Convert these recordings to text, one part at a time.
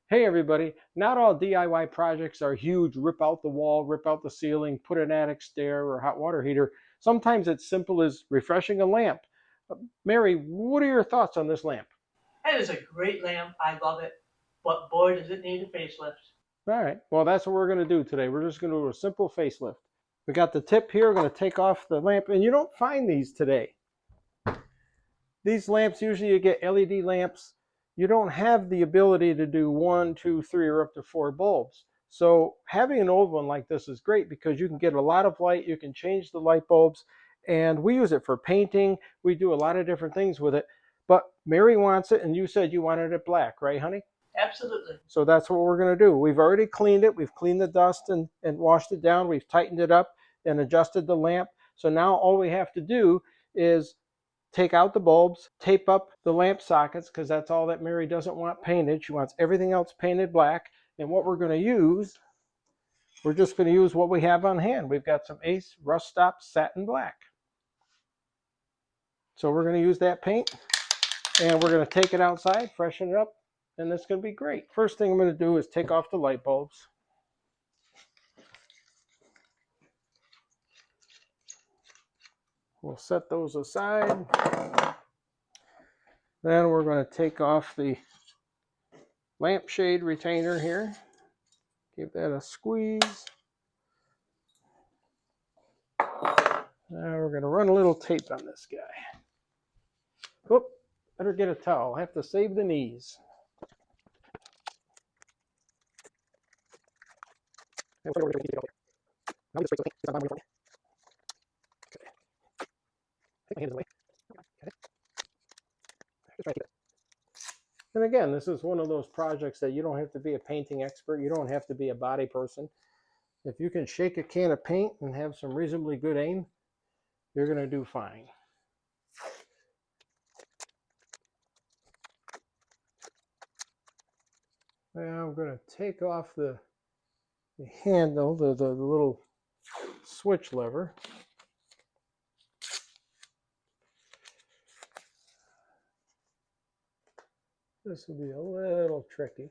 Hey everybody, not all DIY projects are huge, rip out the wall, rip out the ceiling, put an attic stair or hot water heater. Sometimes it's simple as refreshing a lamp. Mary, what are your thoughts on this lamp? That is a great lamp. I love it. But boy, does it need a facelift. All right, well that's what we're going to do today. We're just going to do a simple facelift. We got the tip here, we're going to take off the lamp, and you don't find these today. These lamps, usually you get LED lamps. You don't have the ability to do 1, 2, 3, or up to 4 bulbs. So having an old one like this is great because you can get a lot of light, you can change the light bulbs, and we use it for painting. We do a lot of different things with it. But Mary wants it, and you said you wanted it black, right, honey? Absolutely. So that's what we're going to do. We've already cleaned it. We've cleaned the dust and washed it down. We've tightened it up and adjusted the lamp. So now all we have to do is take out the bulbs, tape up the lamp sockets, because that's all that Mary doesn't want painted. She wants everything else painted black. And what we're going to use, we're just going to use what we have on hand. We've got some Ace Rust Stop Satin Black. So we're going to use that paint, and we're going to take it outside, freshen it up, and it's going to be great. First thing I'm going to do is take off the light bulbs. We'll set those aside. Then we're going to take off the lampshade retainer here. Give that a squeeze. Now we're going to run a little tape on this guy. Whoop, better get a towel. I have to save the knees. And again, this is one of those projects that you don't have to be a painting expert. You don't have to be a body person. If you can shake a can of paint and have some reasonably good aim, you're going to do fine. Now I'm going to take off the handle, the little switch lever. This will be a little tricky.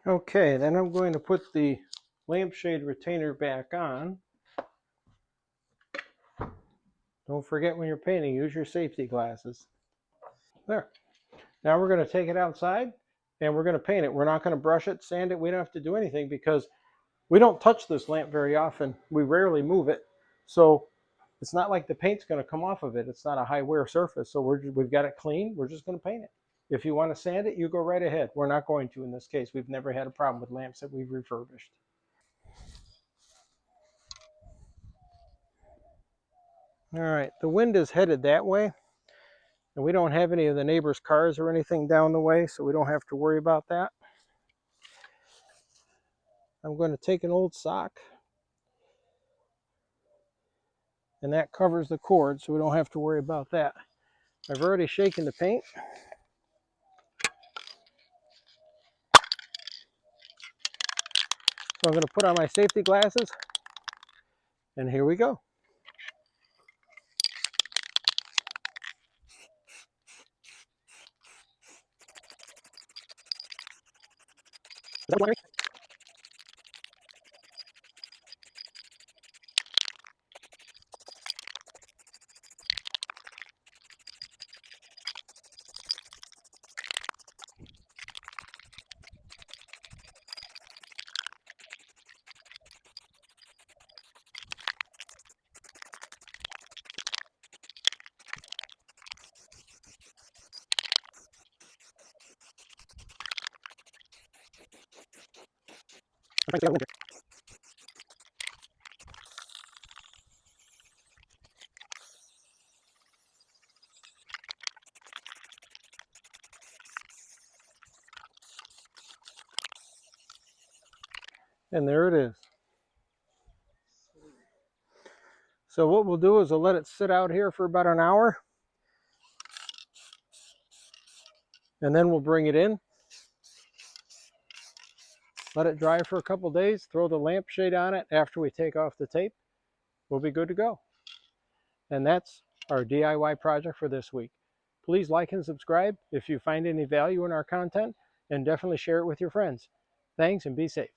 Okay, then I'm going to put the lampshade retainer back on. Don't forget when you're painting, use your safety glasses. There. Now we're going to take it outside and we're going to paint it. We're not going to brush it, sand it. We don't have to do anything because we don't touch this lamp very often. We rarely move it. So it's not like the paint's going to come off of it. It's not a high wear surface. So we've got it clean. We're just going to paint it. If you want to sand it, you go right ahead. We're not going to in this case. We've never had a problem with lamps that we've refurbished. All right, the wind is headed that way, and we don't have any of the neighbors' cars or anything down the way, so we don't have to worry about that. I'm going to take an old sock, and that covers the cord, so we don't have to worry about that. I've already shaken the paint. So I'm going to put on my safety glasses, and here we go. And there it is. So what we'll do is we'll let it sit out here for about an hour, and then we'll bring it in. let it dry for a couple days, throw the lampshade on it after we take off the tape. We'll be good to go. And that's our DIY project for this week. Please like and subscribe if you find any value in our content, and definitely share it with your friends. Thanks, and be safe.